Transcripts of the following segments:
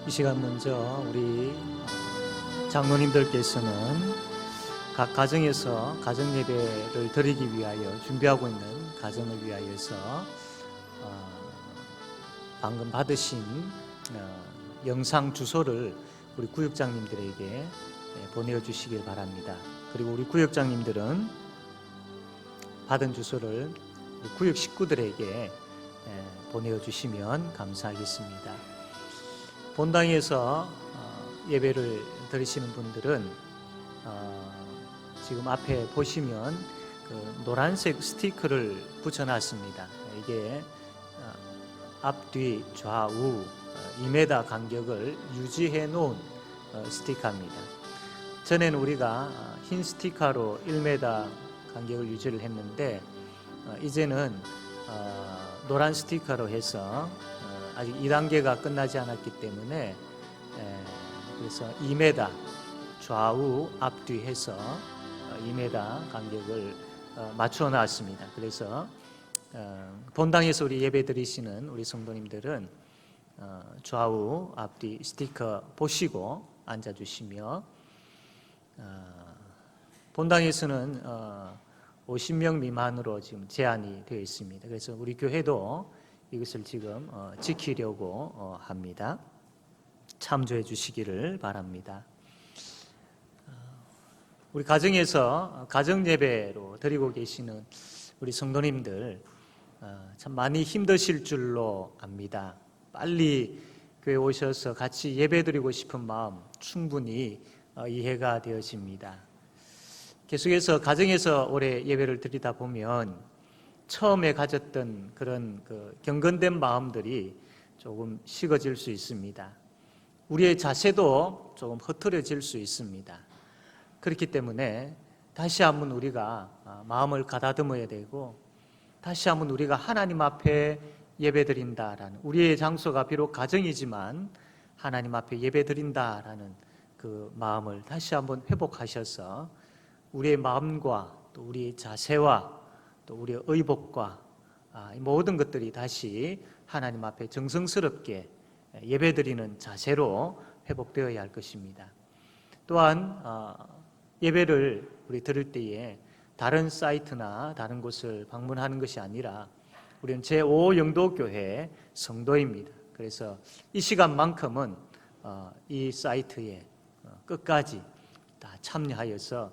이 시간 먼저 우리 장로님들께서는 각 가정에서 가정 예배를 드리기 위하여 준비하고 있는 가정을 위하여서 방금 받으신 영상 주소를 우리 구역장님들에게 보내주시길 바랍니다. 그리고 우리 구역장님들은 받은 주소를 우리 구역 식구들에게 보내주시면 감사하겠습니다. 본당에서 예배를 드리시는 분들은 지금 앞에 보시면 그 노란색 스티커를 붙여놨습니다. 이게 앞뒤 좌우 2m 간격을 유지해 놓은 스티커입니다. 전에는 우리가 흰 스티커로 1m 간격을 유지를 했는데 이제는 노란 스티커로 해서 아직 2단계가 끝나지 않았기 때문에 그래서 2m 좌우 앞뒤 해서 2m 간격을 맞춰 놨습니다. 그래서 본당에서 우리 예배 드리시는 우리 성도님들은 좌우 앞뒤 스티커 보시고 앉아주시며, 본당에서는 50명 미만으로 지금 제한이 되어 있습니다. 그래서 우리 교회도 이것을 지금 지키려고 합니다. 참조해 주시기를 바랍니다. 우리 가정에서 가정 예배로 드리고 계시는 우리 성도님들 참 많이 힘드실 줄로 압니다. 빨리 교회 오셔서 같이 예배 드리고 싶은 마음 충분히 이해가 되어집니다. 계속해서 가정에서 오래 예배를 드리다 보면 처음에 가졌던 그런 경건된 마음들이 조금 식어질 수 있습니다. 우리의 자세도 조금 흐트러질 수 있습니다. 그렇기 때문에 다시 한번 우리가 마음을 가다듬어야 되고, 다시 한번 우리가 하나님 앞에 예배드린다라는, 우리의 장소가 비록 가정이지만 하나님 앞에 예배드린다라는 그 마음을 다시 한번 회복하셔서 우리의 마음과 또 우리의 자세와 또 우리의 의복과 모든 것들이 다시 하나님 앞에 정성스럽게 예배드리는 자세로 회복되어야 할 것입니다. 또한 예배를 우리 들을 때에 다른 사이트나 다른 곳을 방문하는 것이 아니라 우리는 제5영도교회 성도입니다. 그래서 이 시간만큼은 이 사이트에 끝까지 다 참여하여서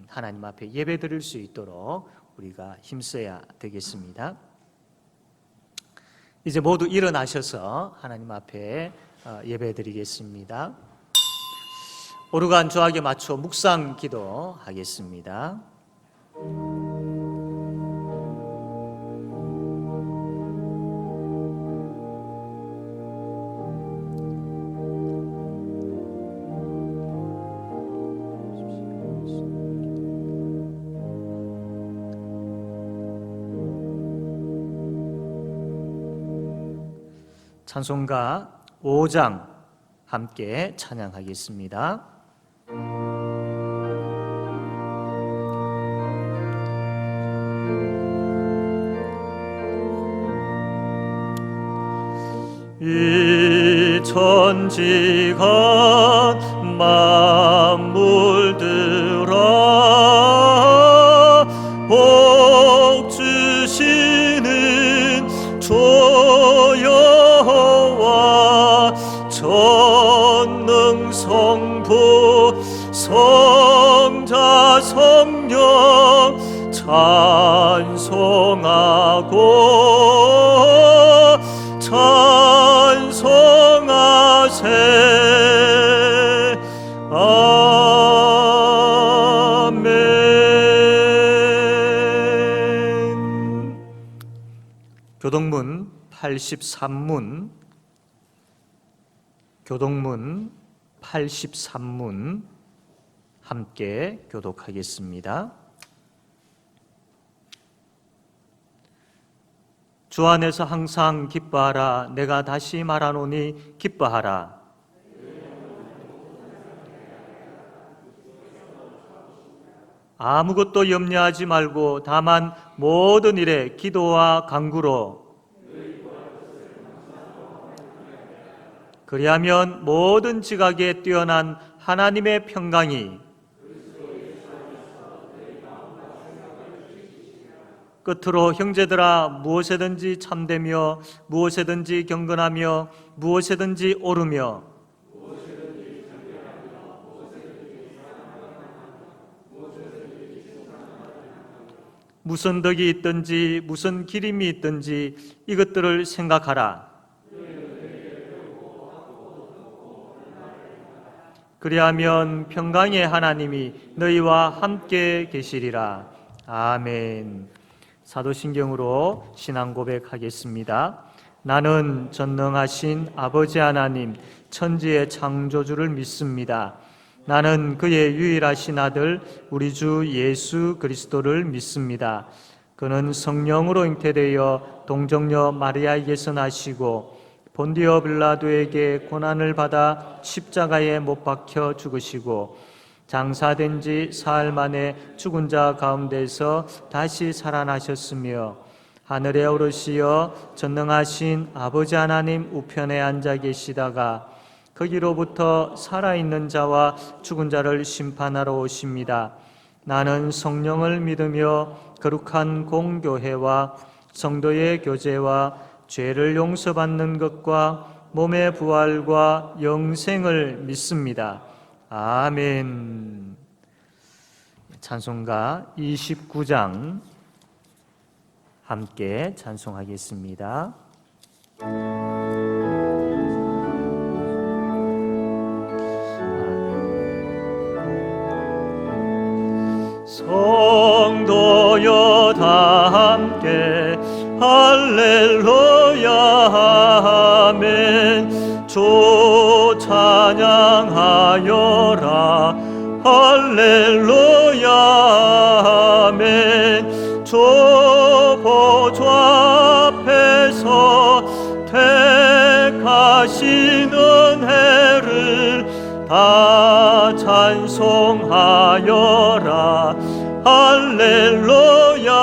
하나님 앞에 예배 드릴 수 있도록 우리가 힘써야 되겠습니다. 이제 모두 일어나셔서 하나님 앞에 예배 드리겠습니다. 오르간 조학에 맞춰 묵상 기도하겠습니다. 찬송가 5장 함께 찬양하겠습니다. 이 천지가 만물들아 복 주시는 주 여호와 전능 성부 성자 성령 찬송하고 찬송하세. 아멘. 교동문 83문, 교동문 83문 함께 교독하겠습니다. 주 안에서 항상 기뻐하라. 내가 다시 말하노니 기뻐하라. 아무것도 염려하지 말고 다만 모든 일에 기도와 간구로 그리하면 모든 지각에 뛰어난 하나님의 평강이 끝으로 형제들아 무엇에든지 참되며 무엇에든지 경건하며 무엇에든지 옳으며 무슨 덕이 있든지 무슨 기림이 있든지 이것들을 생각하라. 그리하면 평강의 하나님이 너희와 함께 계시리라. 아멘. 사도신경으로 신앙 고백하겠습니다. 나는 전능하신 아버지 하나님 천지의 창조주를 믿습니다. 나는 그의 유일하신 아들 우리 주 예수 그리스도를 믿습니다. 그는 성령으로 잉태되어 동정녀 마리아에게서 나시고 본디오 빌라도에게 고난을 받아 십자가에 못 박혀 죽으시고 장사된 지 사흘 만에 죽은 자 가운데서 다시 살아나셨으며 하늘에 오르시어 전능하신 아버지 하나님 우편에 앉아 계시다가 거기로부터 살아있는 자와 죽은 자를 심판하러 오십니다. 나는 성령을 믿으며 거룩한 공교회와 성도의 교제와 죄를 용서받는 것과 몸의 부활과 영생을 믿습니다. 아멘. 찬송가 29장 함께 찬송하겠습니다. 성도여 다 함께 할렐루야 아멘. 주 찬양하여라 할렐루야 아멘. 주 보좌 앞에서 택하신 은혜를 다 찬송하여라 할렐루야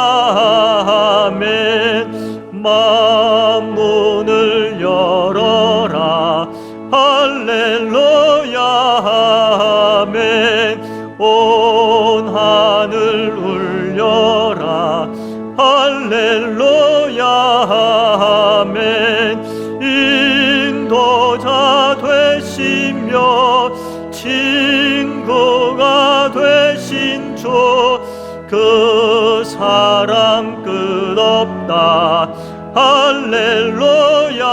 아멘. 만문을 열어라 할렐루야 아멘. 온 하늘 울려라 할렐루야 아멘. 인도자 되시며 친구가 되신 주 그 사랑 끝없다 할렐루야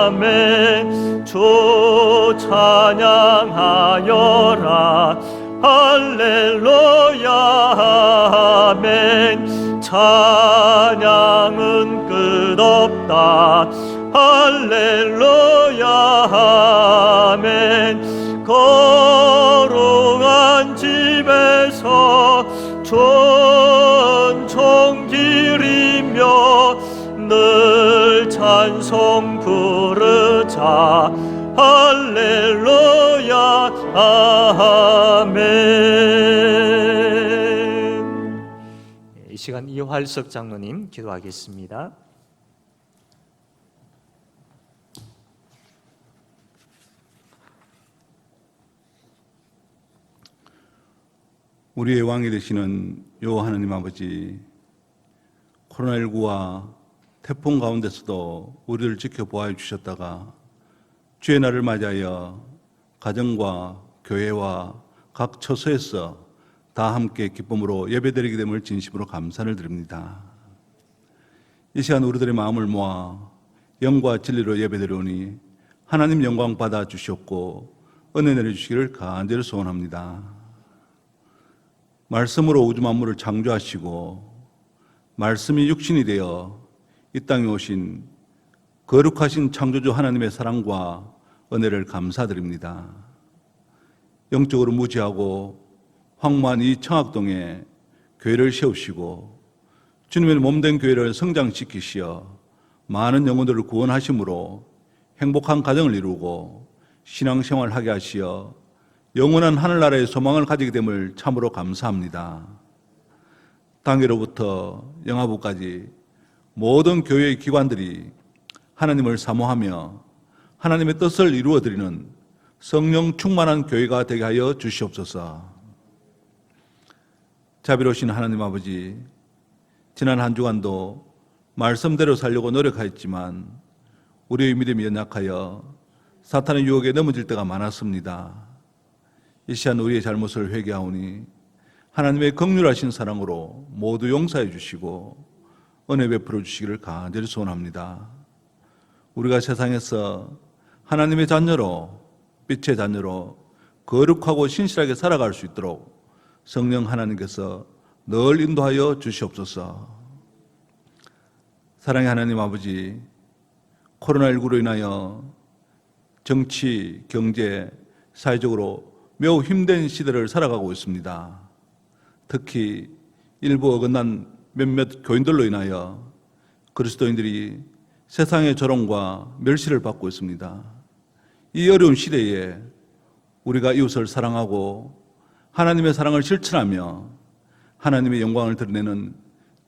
아멘. 주 찬양하여라 할렐루야 아멘. 찬양은 끝없다 할렐루야 아멘. 거룩한 집에서 전총 기리며 늘 찬송 부르자 할렐루야 아멘. 이 시간 이활석 장로님 기도하겠습니다. 우리의 왕이 되시는 여호와 하나님 아버지, 코로나19와 태풍 가운데서도 우리를 지켜보아 주셨다가 주의 날을 맞이하여 가정과 교회와 각 처소에서 다 함께 기쁨으로 예배드리게 됨을 진심으로 감사를 드립니다. 이 시간 우리들의 마음을 모아 영과 진리로 예배드리오니 하나님 영광 받아 주시옵고 은혜 내려주시기를 간절히 소원합니다. 말씀으로 우주 만물을 창조하시고 말씀이 육신이 되어 이 땅에 오신 거룩하신 창조주 하나님의 사랑과 은혜를 감사드립니다. 영적으로 무지하고 황무한 이 청학동에 교회를 세우시고 주님의 몸된 교회를 성장시키시어 많은 영혼들을 구원하심으로 행복한 가정을 이루고 신앙생활을 하게 하시어 영원한 하늘나라의 소망을 가지게 됨을 참으로 감사합니다. 당회로부터 영화부까지 모든 교회의 기관들이 하나님을 사모하며 하나님의 뜻을 이루어드리는 성령 충만한 교회가 되게 하여 주시옵소서. 자비로우신 하나님 아버지, 지난 한 주간도 말씀대로 살려고 노력하였지만 우리의 믿음이 연약하여 사탄의 유혹에 넘어질 때가 많았습니다. 이 시간 우리의 잘못을 회개하오니 하나님의 긍휼하신 사랑으로 모두 용서해 주시고 은혜 베풀어 주시기를 간절히 소원합니다. 우리가 세상에서 하나님의 자녀로, 빛의 자녀로 거룩하고 신실하게 살아갈 수 있도록 성령 하나님께서 늘 인도하여 주시옵소서. 사랑의 하나님 아버지, 코로나19로 인하여 정치, 경제, 사회적으로 매우 힘든 시대를 살아가고 있습니다. 특히 일부 어긋난 몇몇 교인들로 인하여 그리스도인들이 세상의 조롱과 멸시를 받고 있습니다. 이 어려운 시대에 우리가 이웃을 사랑하고 하나님의 사랑을 실천하며 하나님의 영광을 드러내는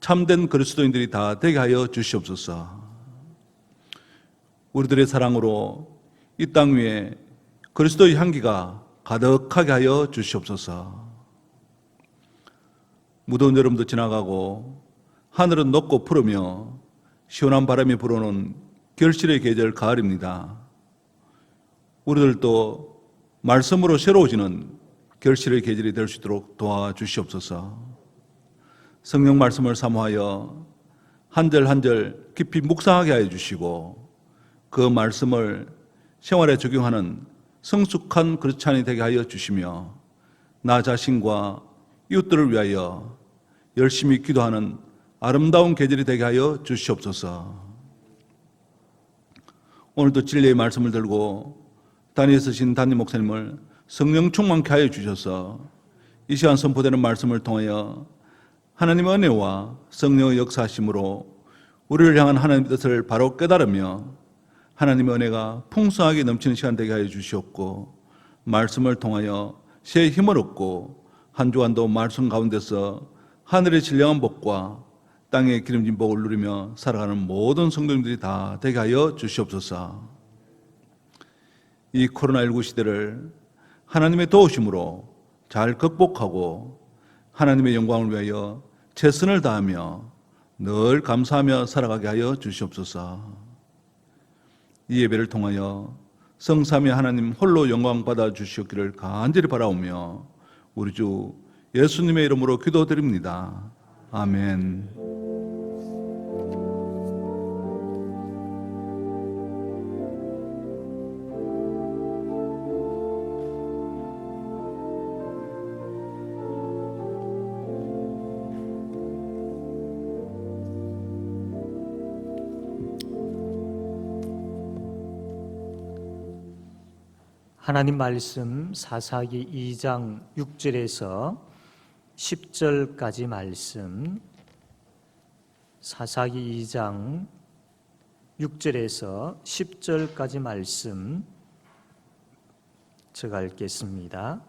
참된 그리스도인들이 다 되게 하여 주시옵소서. 우리들의 사랑으로 이 땅 위에 그리스도의 향기가 가득하게 하여 주시옵소서. 무더운 여름도 지나가고 하늘은 높고 푸르며 시원한 바람이 불어오는 결실의 계절 가을입니다. 우리들도 말씀으로 새로워지는 결실의 계절이 될 수 있도록 도와주시옵소서. 성령 말씀을 사모하여 한 절 한 절 깊이 묵상하게 하여 주시고 그 말씀을 생활에 적용하는 성숙한 크리스찬이 되게 하여 주시며 나 자신과 이웃들을 위하여 열심히 기도하는 아름다운 계절이 되게 하여 주시옵소서. 오늘도 진리의 말씀을 들고 단위에 서신 담임 목사님을 성령 충만케 하여 주셔서 이 시간 선포되는 말씀을 통하여 하나님의 은혜와 성령의 역사하심으로 우리를 향한 하나님의 뜻을 바로 깨달으며 하나님의 은혜가 풍성하게 넘치는 시간 되게 하여 주시옵고 말씀을 통하여 새 힘을 얻고 한 주간도 말씀 가운데서 하늘의 신령한 복과 땅의 기름진 복을 누리며 살아가는 모든 성도님들이 다 되게 하여 주시옵소서. 이 코로나19 시대를 하나님의 도우심으로 잘 극복하고 하나님의 영광을 위하여 최선을 다하며 늘 감사하며 살아가게 하여 주시옵소서. 이 예배를 통하여 성삼위 하나님 홀로 영광 받아 주시옵기를 간절히 바라오며 우리 주 예수님의 이름으로 기도드립니다. 아멘. 하나님 말씀 사사기 2장 6절에서 10절까지 말씀, 사사기 2장 6절에서 10절까지 말씀 제가 읽겠습니다.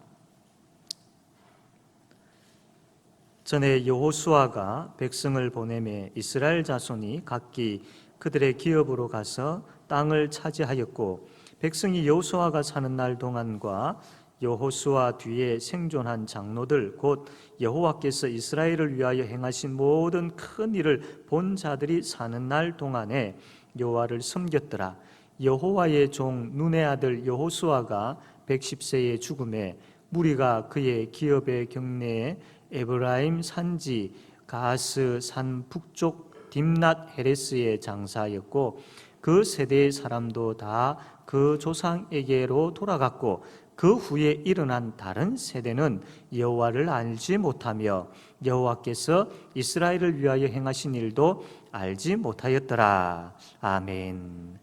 전에 여호수아가 백성을 보내매 이스라엘 자손이 각기 그들의 기업으로 가서 땅을 차지하였고 백성이 여호수아가 사는 날 동안과 여호수아 뒤에 생존한 장로들 곧 여호와께서 이스라엘을 위하여 행하신 모든 큰 일을 본 자들이 사는 날 동안에 여호와를 섬겼더라. 여호와의 종 눈의 아들 여호수아가 110세에 죽음에 무리가 그의 기업의 경내에 에브라임 산지 가스 산 북쪽 딥낫 헤레스의 장사였고 그 세대의 사람도 다 그 조상에게로 돌아갔고 그 후에 일어난 다른 세대는 여호와를 알지 못하며 여호와께서 이스라엘을 위하여 행하신 일도 알지 못하였더라. 아멘.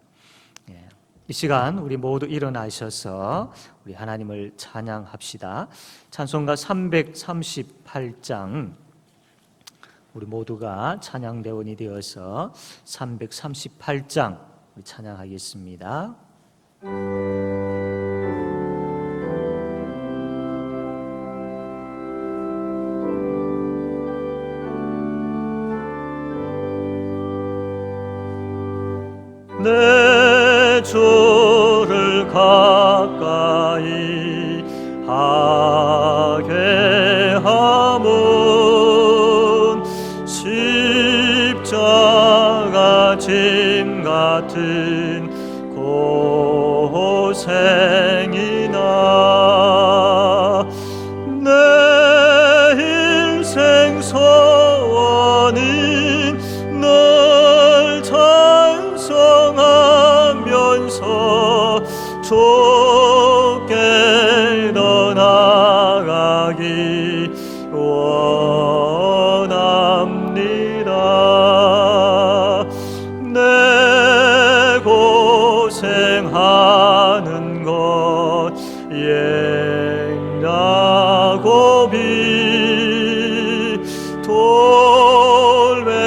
이 시간 우리 모두 일어나셔서 우리 하나님을 찬양합시다. 찬송가 338장 우리 모두가 찬양대원이 되어서 338장 우리 찬양하겠습니다. 내 주 십자가 짐 같은 고생이나 내 일생 소원은 널 찬송하면서 좁게 떠나가기 원합니다. 내 고생하는 것 앵라고비 돌베개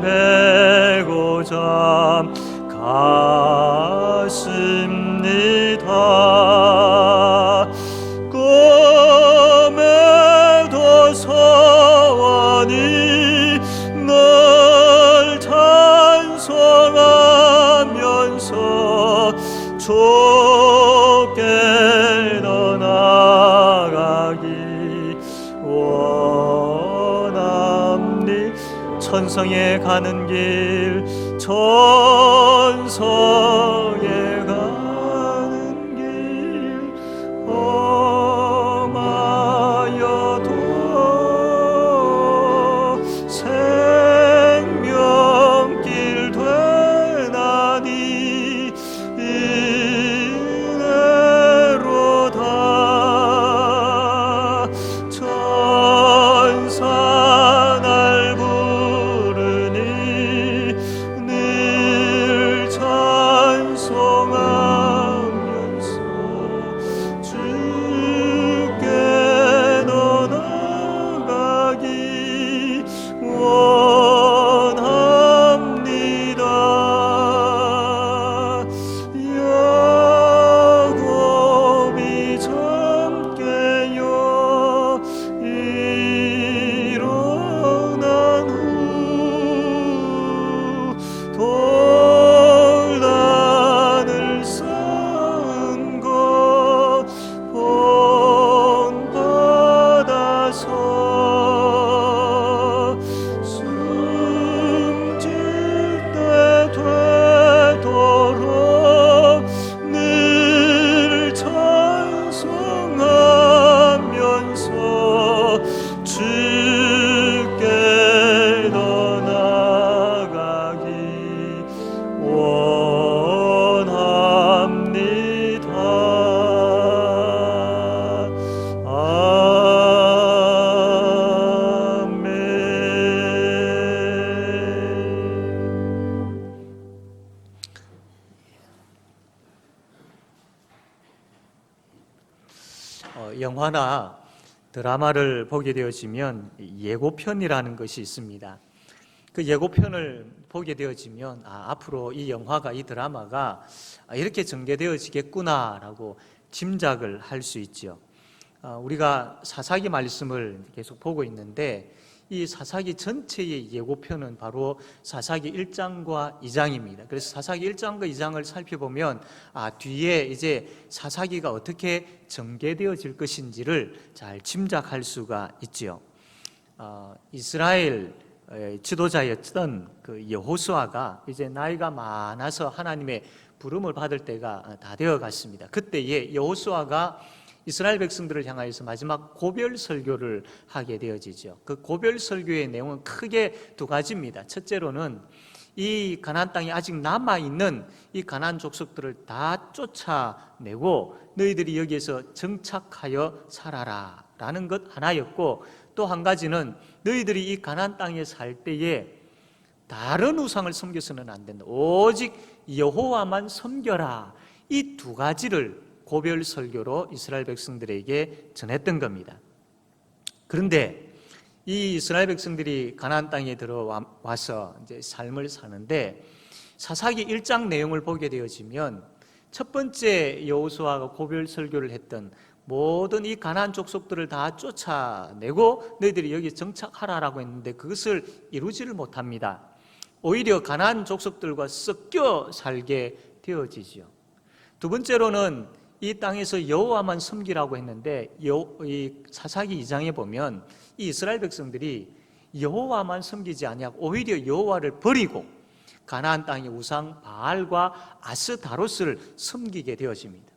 베고자 갔습니다. 꿈에도 소원이 널 찬송하면서 좁게 떠나가기 원합니 천성에 가는 길 천성에 가는 길 험하여도 생명길 되나니 이내로다 천사 날 부르니 늘 찬송하면서 주께 떠나가기 원합니다. 야곱이 참게요 일어난 후 돌단을 쌓은 것 본받아서 숨질 때 되도록 늘 찬송하면서 주께 떠나가기 원합니다. 아멘. 영화나 드라마를 보게 되어지면 예고편이라는 것이 있습니다. 그 예고편을 보게 되어지면 앞으로 이 영화가 이 드라마가 이렇게 전개되어지겠구나라고 짐작을 할 수 있죠. 우리가 사사기 말씀을 계속 보고 있는데 이 사사기 전체의 예고편은 바로 사사기 1장과 2장입니다. 그래서 사사기 1장과 2장을 살펴보면 뒤에 이제 사사기가 어떻게 전개되어질 것인지를 잘 짐작할 수가 있지요. 이스라엘 지도자였던 그 여호수아가 이제 나이가 많아서 하나님의 부름을 받을 때가 다 되어 갔습니다. 그때에 여호수아가 이스라엘 백성들을 향하여서 마지막 고별 설교를 하게 되어지죠. 그 고별 설교의 내용은 크게 두 가지입니다. 첫째로는 이 가나안 땅에 아직 남아 있는 이 가나안 족속들을 다 쫓아내고 너희들이 여기에서 정착하여 살아라라는 것 하나였고, 또 한 가지는 너희들이 이 가나안 땅에 살 때에 다른 우상을 섬겨서는 안 된다. 오직 여호와만 섬겨라. 이 두 가지를 고별 설교로 이스라엘 백성들에게 전했던 겁니다. 그런데 이 이스라엘 백성들이 가나안 땅에 들어와서 이제 삶을 사는데 사사기 1장 내용을 보게 되어지면 첫 번째 여호수아가 고별 설교를 했던 모든 이 가나안 족속들을 다 쫓아내고 너희들이 여기 정착하라라고 했는데 그것을 이루지를 못합니다. 오히려 가나안 족속들과 섞여 살게 되어지죠. 두 번째로는 이 땅에서 여호와만 섬기라고 했는데 이 사사기 2장에 보면 이 이스라엘 백성들이 여호와만 섬기지 아니하고 오히려 여호와를 버리고 가나안 땅의 우상 바알과 아스다로스를 섬기게 되어집니다.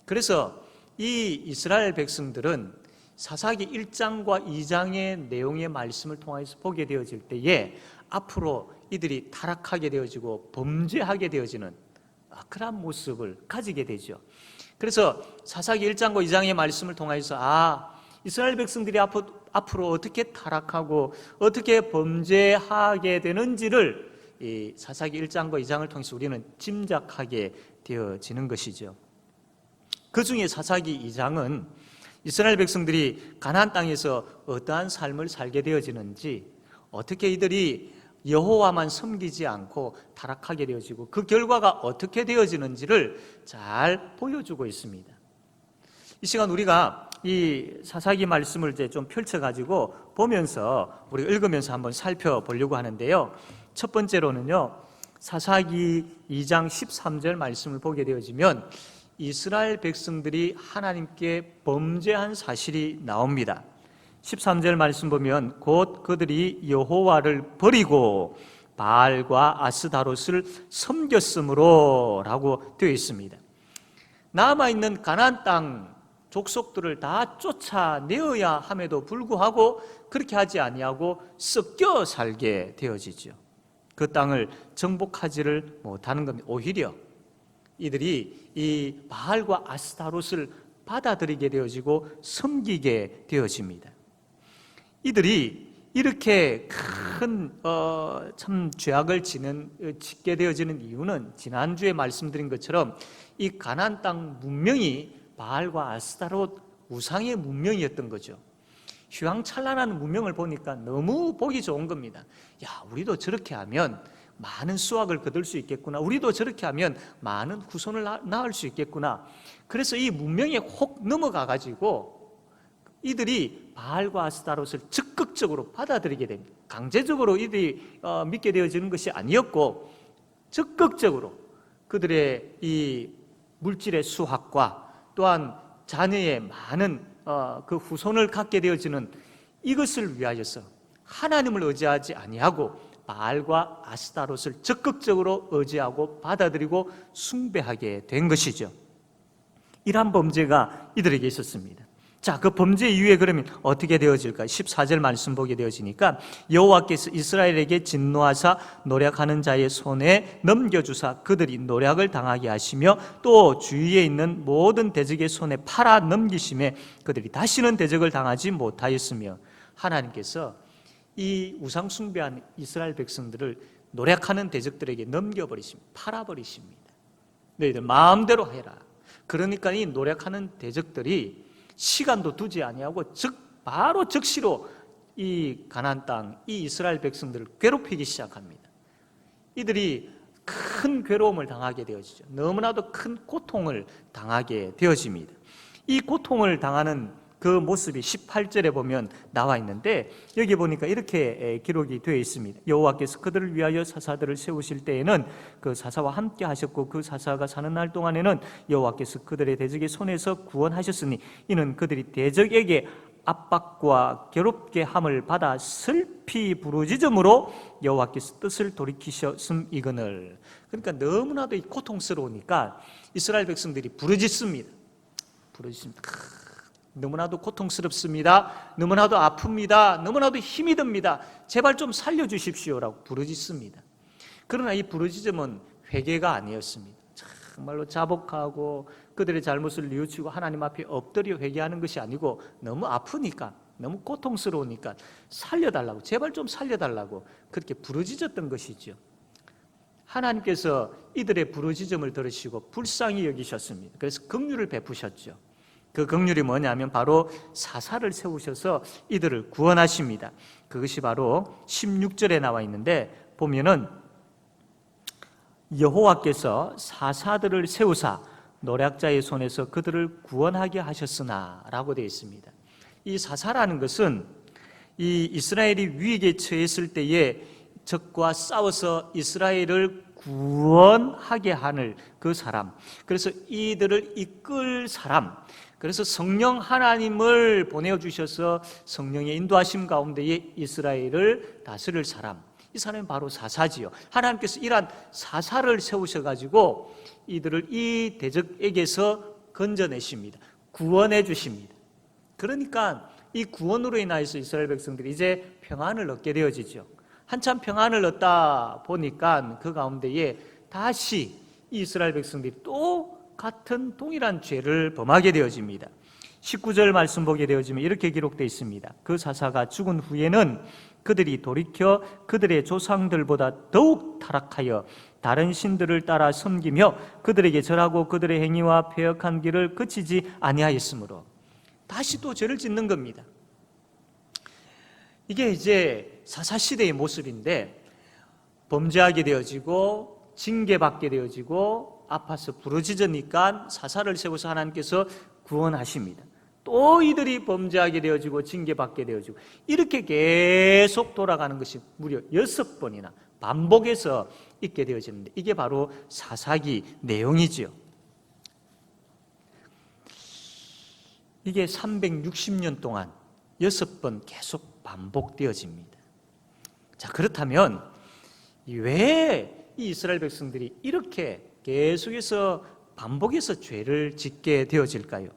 그래서 이 이스라엘 백성들은 사사기 1장과 2장의 내용의 말씀을 통해서 보게 되어질 때에 앞으로 이들이 타락하게 되어지고 범죄하게 되어지는 그런 모습을 가지게 되죠. 그래서 사사기 1장과 2장의 말씀을 통해서 이스라엘 백성들이 앞으로 어떻게 타락하고 어떻게 범죄하게 되는지를 이 사사기 1장과 2장을 통해서 우리는 짐작하게 되어지는 것이죠. 그 중에 사사기 2장은 이스라엘 백성들이 가나안 땅에서 어떠한 삶을 살게 되어지는지, 어떻게 이들이 여호와만 섬기지 않고 타락하게 되어지고 그 결과가 어떻게 되어지는지를 잘 보여주고 있습니다. 이 시간 우리가 이 사사기 말씀을 이제 좀 펼쳐가지고 보면서 우리가 읽으면서 한번 살펴보려고 하는데요. 첫 번째로는요, 사사기 2장 13절 말씀을 보게 되어지면 이스라엘 백성들이 하나님께 범죄한 사실이 나옵니다. 13절 말씀 보면 곧 그들이 여호와를 버리고 바알과 아스다롯을 섬겼으므로 라고 되어 있습니다. 남아있는 가나안 땅 족속들을 다 쫓아내어야 함에도 불구하고 그렇게 하지 아니하고 섞여 살게 되어지죠. 그 땅을 정복하지를 못하는 겁니다. 오히려 이들이 이 바알과 아스타롯을 받아들이게 되어지고 섬기게 되어집니다. 이들이 이렇게 큰 참 죄악을 짓게 되어지는 이유는 지난주에 말씀드린 것처럼 이 가나안 땅 문명이 바알과 아스타롯 우상의 문명이었던 거죠. 휘황찬란한 문명을 보니까 너무 보기 좋은 겁니다. 우리도 저렇게 하면 많은 수확을 거둘 수 있겠구나. 우리도 저렇게 하면 많은 후손을 낳을 수 있겠구나. 그래서 이 문명에 혹 넘어가 가지고 이들이 바알과 아스타롯을 적극적으로 받아들이게 됩니다. 강제적으로 이들이 믿게 되어지는 것이 아니었고 적극적으로 그들의 이 물질의 수확과 또한 자녀의 많은 그 후손을 갖게 되어지는 이것을 위하여서 하나님을 의지하지 아니하고 바알과 아스타롯을 적극적으로 의지하고 받아들이고 숭배하게 된 것이죠. 이러한 범죄가 이들에게 있었습니다. 자, 그 범죄 이후에 그러면 어떻게 되어질까? 14절 말씀 보게 되어지니까 여호와께서 이스라엘에게 진노하사 노략하는 자의 손에 넘겨주사 그들이 노략을 당하게 하시며 또 주위에 있는 모든 대적의 손에 팔아 넘기심에 그들이 다시는 대적을 당하지 못하였으며, 하나님께서 이 우상 숭배한 이스라엘 백성들을 노략하는 대적들에게 넘겨버리십니다. 팔아버리십니다. 너희들 마음대로 해라. 그러니까 이 노략하는 대적들이 시간도 두지 아니하고 바로 즉시로 이 가나안 땅, 이 이스라엘 백성들을 괴롭히기 시작합니다. 이들이 큰 괴로움을 당하게 되어지죠. 너무나도 큰 고통을 당하게 되어집니다. 이 고통을 당하는 그 모습이 18절에 보면 나와 있는데, 여기 보니까 이렇게 기록이 되어 있습니다. 여호와께서 그들을 위하여 사사들을 세우실 때에는 그 사사와 함께 하셨고 그 사사가 사는 날 동안에는 여호와께서 그들의 대적의 손에서 구원하셨으니 이는 그들이 대적에게 압박과 괴롭게 함을 받아 슬피 부르짖음으로 여호와께서 뜻을 돌이키셨음이거늘. 그러니까 너무나도 고통스러우니까 이스라엘 백성들이 부르짖습니다. 너무나도 고통스럽습니다. 너무나도 아픕니다. 너무나도 힘이 듭니다. 제발 좀 살려주십시오라고 부르짖습니다. 그러나 이 부르짖음은 회개가 아니었습니다. 정말로 자복하고 그들의 잘못을 뉘우치고 하나님 앞에 엎드려 회개하는 것이 아니고 너무 아프니까, 너무 고통스러우니까 살려달라고, 제발 좀 살려달라고 그렇게 부르짖었던 것이죠. 하나님께서 이들의 부르짖음을 들으시고 불쌍히 여기셨습니다. 그래서 긍휼을 베푸셨죠. 그 긍휼이 뭐냐면 바로 사사를 세우셔서 이들을 구원하십니다. 그것이 바로 16절에 나와 있는데 보면은 여호와께서 사사들을 세우사 노략자의 손에서 그들을 구원하게 하셨으나 라고 되어 있습니다. 이 사사라는 것은 이 이스라엘이 위기에 처했을 때에 적과 싸워서 이스라엘을 구원하게 하는 그 사람, 그래서 이들을 이끌 사람, 그래서 성령 하나님을 보내주셔서 성령의 인도하심 가운데에 이스라엘을 다스릴 사람, 이 사람이 바로 사사지요. 하나님께서 이러한 사사를 세우셔가지고 이들을 이 대적에게서 건져내십니다. 구원해 주십니다. 그러니까 이 구원으로 인하여서 이스라엘 백성들이 이제 평안을 얻게 되어지죠. 한참 평안을 얻다 보니까 그 가운데에 다시 이스라엘 백성들이 또 같은 동일한 죄를 범하게 되어집니다. 19절 말씀 보게 되어지면 이렇게 기록되어 있습니다. 그 사사가 죽은 후에는 그들이 돌이켜 그들의 조상들보다 더욱 타락하여 다른 신들을 따라 섬기며 그들에게 절하고 그들의 행위와 패역한 길을 그치지 아니하였으므로 다시 또 죄를 짓는 겁니다. 이게 이제 사사시대의 모습인데 범죄하게 되어지고 징계받게 되어지고 아파서 부르짖으니까 사사를 세워서 하나님께서 구원하십니다. 또 이들이 범죄하게 되어지고 징계받게 되어지고 이렇게 계속 돌아가는 것이 무려 6번이나 반복해서 있게 되어지는데 이게 바로 사사기 내용이지요. 이게 360년 동안 6번 계속 반복되어집니다. 자, 그렇다면 왜 이 이스라엘 백성들이 이렇게 계속해서 반복해서 죄를 짓게 되어질까요?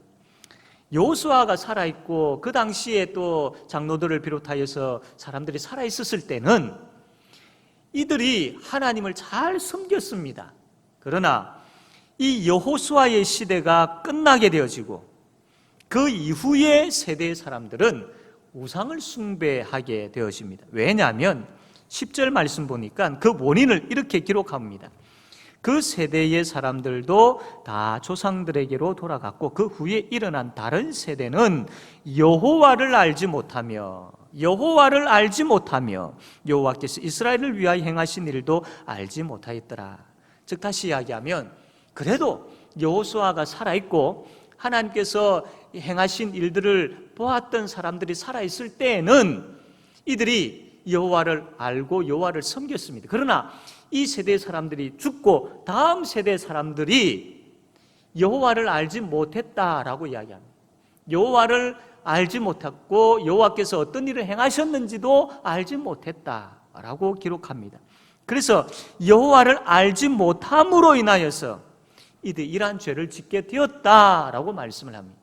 여호수아가 살아있고 그 당시에 또 장로들을 비롯하여서 사람들이 살아있었을 때는 이들이 하나님을 잘 섬겼습니다. 그러나 이 여호수아의 시대가 끝나게 되어지고 그 이후의 세대의 사람들은 우상을 숭배하게 되어집니다. 왜냐하면 10절 말씀 보니까 그 원인을 이렇게 기록합니다. 그 세대의 사람들도 다 조상들에게로 돌아갔고 그 후에 일어난 다른 세대는 여호와를 알지 못하며 여호와께서 이스라엘을 위하여 행하신 일도 알지 못하였더라. 즉 다시 이야기하면 그래도 여호수아가 살아있고 하나님께서 행하신 일들을 보았던 사람들이 살아있을 때에는 이들이 여호와를 알고 여호와를 섬겼습니다. 그러나 이 세대의 사람들이 죽고 다음 세대의 사람들이 여호와를 알지 못했다라고 이야기합니다. 여호와를 알지 못했고 여호와께서 어떤 일을 행하셨는지도 알지 못했다라고 기록합니다. 그래서 여호와를 알지 못함으로 인하여서 이들이 이러한 죄를 짓게 되었다라고 말씀을 합니다.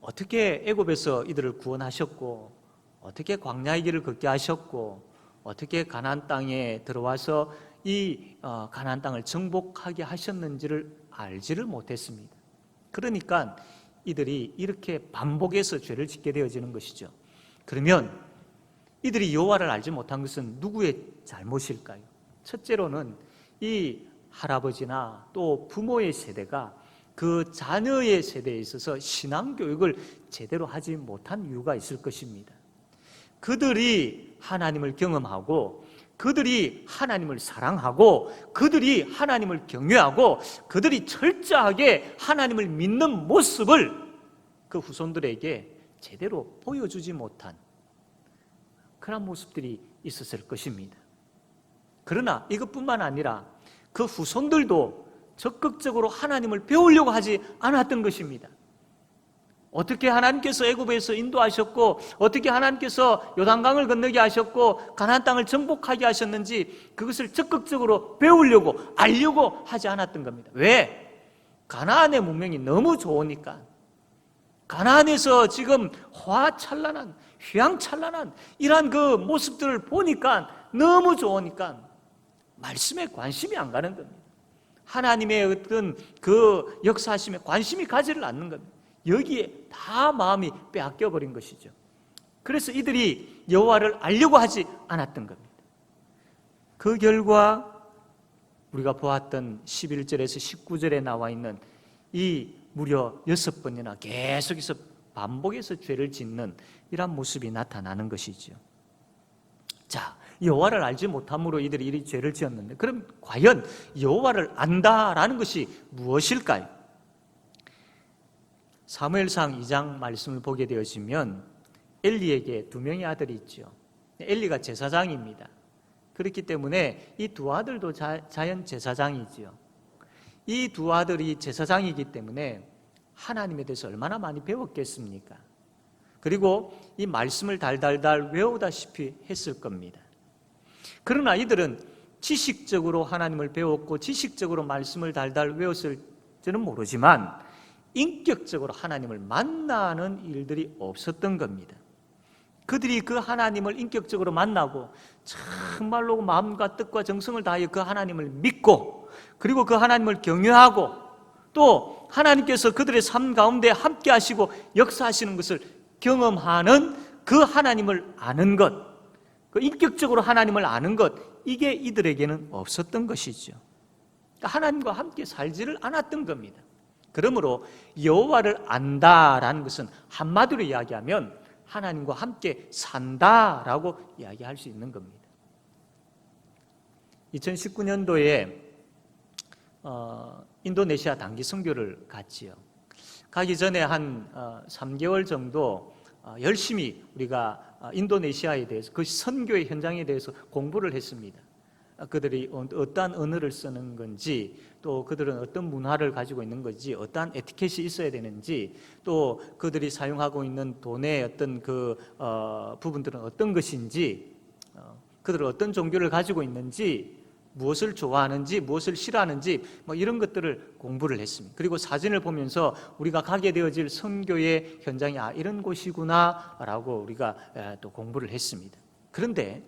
어떻게 애굽에서 이들을 구원하셨고 어떻게 광야의 길을 걷게 하셨고 어떻게 가나안 땅에 들어와서 이 가나안 땅을 정복하게 하셨는지를 알지를 못했습니다. 그러니까 이들이 이렇게 반복해서 죄를 짓게 되어지는 것이죠. 그러면 이들이 여호와를 알지 못한 것은 누구의 잘못일까요? 첫째로는 이 할아버지나 또 부모의 세대가 그 자녀의 세대에 있어서 신앙교육을 제대로 하지 못한 이유가 있을 것입니다. 그들이 하나님을 경험하고 그들이 하나님을 사랑하고 그들이 하나님을 경외하고 그들이 철저하게 하나님을 믿는 모습을 그 후손들에게 제대로 보여주지 못한 그런 모습들이 있었을 것입니다. 그러나 이것뿐만 아니라 그 후손들도 적극적으로 하나님을 배우려고 하지 않았던 것입니다. 어떻게 하나님께서 애굽에서 인도하셨고 어떻게 하나님께서 요단강을 건너게 하셨고 가나안 땅을 정복하게 하셨는지 그것을 적극적으로 배우려고 알려고 하지 않았던 겁니다. 왜? 가나안의 문명이 너무 좋으니까, 가나안에서 지금 화찬란한 휘황찬란한 이러한 그 모습들을 보니까 너무 좋으니까 말씀에 관심이 안 가는 겁니다. 하나님의 어떤 그 역사하심에 관심이 가지를 않는 겁니다. 여기에 다 마음이 빼앗겨 버린 것이죠. 그래서 이들이 여호와를 알려고 하지 않았던 겁니다. 그 결과 우리가 보았던 11절에서 19절에 나와 있는 이 무려 6번이나 계속해서 반복해서 죄를 짓는 이런 모습이 나타나는 것이죠. 자, 여호와를 알지 못함으로 이들이 이 죄를 지었는데 그럼 과연 여호와를 안다라는 것이 무엇일까요? 사무엘상 2장 말씀을 보게 되어지면 엘리에게 2명의 아들이 있죠. 엘리가 제사장입니다. 그렇기 때문에 이 두 아들도 자연 제사장이지요. 이 두 아들이 제사장이기 때문에 하나님에 대해서 얼마나 많이 배웠겠습니까? 그리고 이 말씀을 달달달 외우다시피 했을 겁니다. 그러나 이들은 지식적으로 하나님을 배웠고 지식적으로 말씀을 달달 외웠을지는 모르지만 인격적으로 하나님을 만나는 일들이 없었던 겁니다. 그들이 그 하나님을 인격적으로 만나고 정말로 마음과 뜻과 정성을 다하여 그 하나님을 믿고 그리고 그 하나님을 경외하고 또 하나님께서 그들의 삶 가운데 함께 하시고 역사하시는 것을 경험하는 그 하나님을 아는 것, 그 인격적으로 하나님을 아는 것, 이게 이들에게는 없었던 것이죠. 하나님과 함께 살지를 않았던 겁니다. 그러므로 여호와를 안다라는 것은 한마디로 이야기하면 하나님과 함께 산다라고 이야기할 수 있는 겁니다. 2019년도에 인도네시아 단기 선교를 갔지요. 가기 전에 한 3개월 정도 열심히 우리가 인도네시아에 대해서 그 선교의 현장에 대해서 공부를 했습니다. 그들이 어떠한 언어를 쓰는 건지 또 그들은 어떤 문화를 가지고 있는 건지 어떠한 에티켓이 있어야 되는지 또 그들이 사용하고 있는 돈의 어떤 그 부분들은 어떤 것인지 그들은 어떤 종교를 가지고 있는지 무엇을 좋아하는지 무엇을 싫어하는지 뭐 이런 것들을 공부를 했습니다. 그리고 사진을 보면서 우리가 가게 되어질 선교의 현장이 이런 곳이구나 라고 우리가 또 공부를 했습니다. 그런데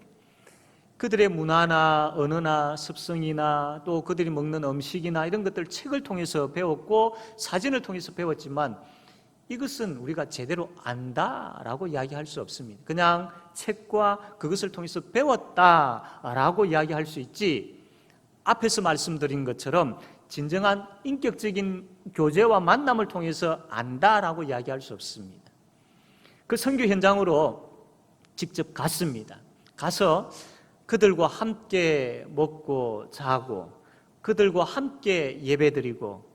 그들의 문화나 언어나 습성이나 또 그들이 먹는 음식이나 이런 것들 책을 통해서 배웠고 사진을 통해서 배웠지만 이것은 우리가 제대로 안다라고 이야기할 수 없습니다. 그냥 책과 그것을 통해서 배웠다라고 이야기할 수 있지 앞에서 말씀드린 것처럼 진정한 인격적인 교제와 만남을 통해서 안다라고 이야기할 수 없습니다. 그 선교 현장으로 직접 갔습니다. 가서 그들과 함께 먹고 자고 그들과 함께 예배드리고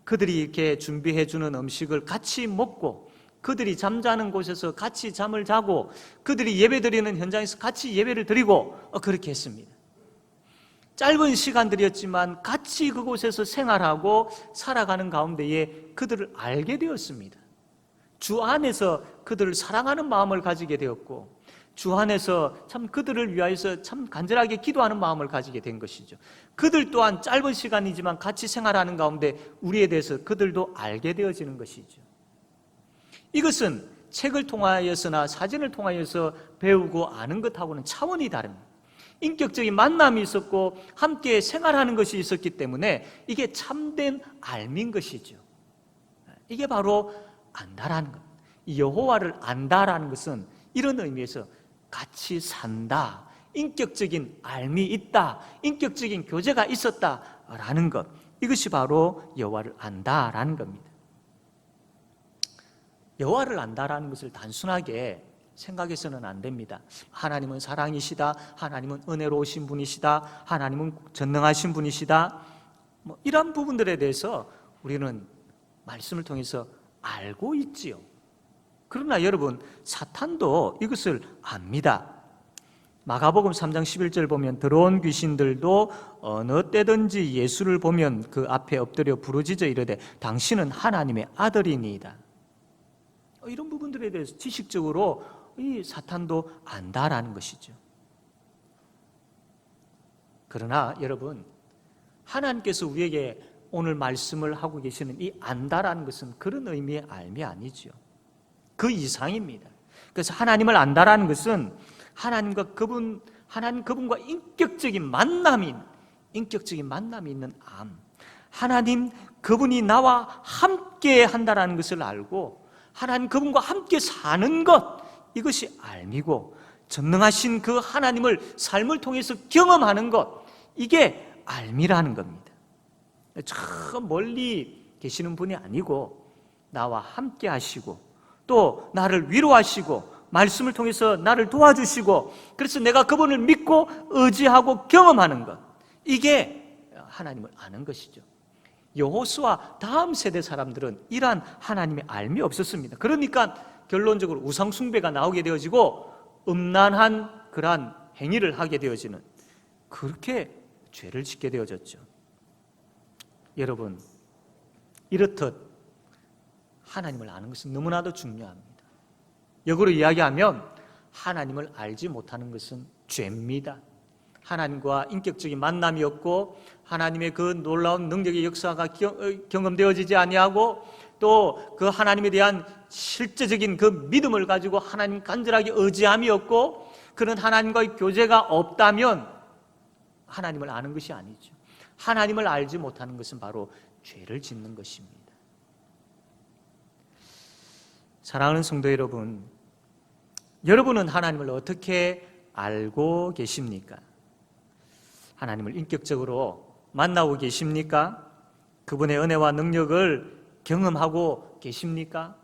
그들이 이렇게 준비해 주는 음식을 같이 먹고 그들이 잠자는 곳에서 같이 잠을 자고 그들이 예배드리는 현장에서 같이 예배를 드리고 그렇게 했습니다. 짧은 시간들이었지만 같이 그곳에서 생활하고 살아가는 가운데에 그들을 알게 되었습니다. 주 안에서 그들을 사랑하는 마음을 가지게 되었고 주 안에서 참 그들을 위하여서 참 간절하게 기도하는 마음을 가지게 된 것이죠. 그들 또한 짧은 시간이지만 같이 생활하는 가운데 우리에 대해서 그들도 알게 되어지는 것이죠. 이것은 책을 통하여서나 사진을 통하여서 배우고 아는 것하고는 차원이 다릅니다. 인격적인 만남이 있었고 함께 생활하는 것이 있었기 때문에 이게 참된 알민 것이죠. 이게 바로 안다라는 것. 여호와를 안다라는 것은 이런 의미에서 같이 산다, 인격적인 알미 있다, 인격적인 교제가 있었다라는 것, 이것이 바로 여호와를 안다라는 겁니다. 여호와를 안다라는 것을 단순하게 생각해서는 안 됩니다. 하나님은 사랑이시다, 하나님은 은혜로우신 분이시다, 하나님은 전능하신 분이시다, 이런 부분들에 대해서 우리는 말씀을 통해서 알고 있지요. 그러나 여러분, 사탄도 이것을 압니다. 마가복음 3장 11절 보면 더러운 귀신들도 어느 때든지 예수를 보면 그 앞에 엎드려 부르짖어 이르되 당신은 하나님의 아들이니이다. 이런 부분들에 대해서 지식적으로 이 사탄도 안다라는 것이죠. 그러나 여러분, 하나님께서 우리에게 오늘 말씀을 하고 계시는 이 안다라는 것은 그런 의미의 알미 아니죠. 그 이상입니다. 그래서 하나님을 안다라는 것은 하나님 그분과 인격적인 만남이 있는 암. 하나님 그분이 나와 함께 한다라는 것을 알고 하나님 그분과 함께 사는 것, 이것이 알미고 전능하신 그 하나님을 삶을 통해서 경험하는 것, 이게 알미라는 겁니다. 저 멀리 계시는 분이 아니고 나와 함께 하시고 또 나를 위로하시고 말씀을 통해서 나를 도와주시고 그래서 내가 그분을 믿고 의지하고 경험하는 것, 이게 하나님을 아는 것이죠. 여호수아 다음 세대 사람들은 이러한 하나님의 알미 없었습니다. 그러니까 결론적으로 우상 숭배가 나오게 되어지고 음란한 그러한 행위를 하게 되어지는, 그렇게 죄를 짓게 되어졌죠. 여러분, 이렇듯 하나님을 아는 것은 너무나도 중요합니다. 역으로 이야기하면 하나님을 알지 못하는 것은 죄입니다. 하나님과 인격적인 만남이 없고 하나님의 그 놀라운 능력의 역사가 경험되어지지 아니하고 또 그 하나님에 대한 실제적인 그 믿음을 가지고 하나님 간절하게 의지함이 없고 그런 하나님과의 교제가 없다면 하나님을 아는 것이 아니죠. 하나님을 알지 못하는 것은 바로 죄를 짓는 것입니다. 사랑하는 성도 여러분, 여러분은 하나님을 어떻게 알고 계십니까? 하나님을 인격적으로 만나고 계십니까? 그분의 은혜와 능력을 경험하고 계십니까?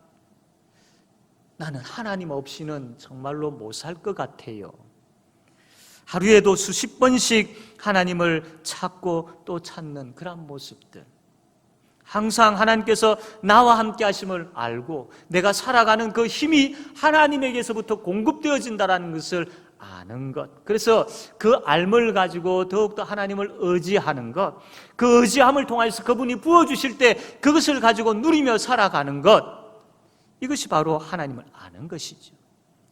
나는 하나님 없이는 정말로 못 살 것 같아요. 하루에도 수십 번씩 하나님을 찾고 또 찾는 그런 모습들, 항상 하나님께서 나와 함께 하심을 알고 내가 살아가는 그 힘이 하나님에게서부터 공급되어진다는 것을 아는 것, 그래서 그 알을 가지고 더욱더 하나님을 의지하는 것, 그 의지함을 통해서 그분이 부어주실 때 그것을 가지고 누리며 살아가는 것, 이것이 바로 하나님을 아는 것이죠.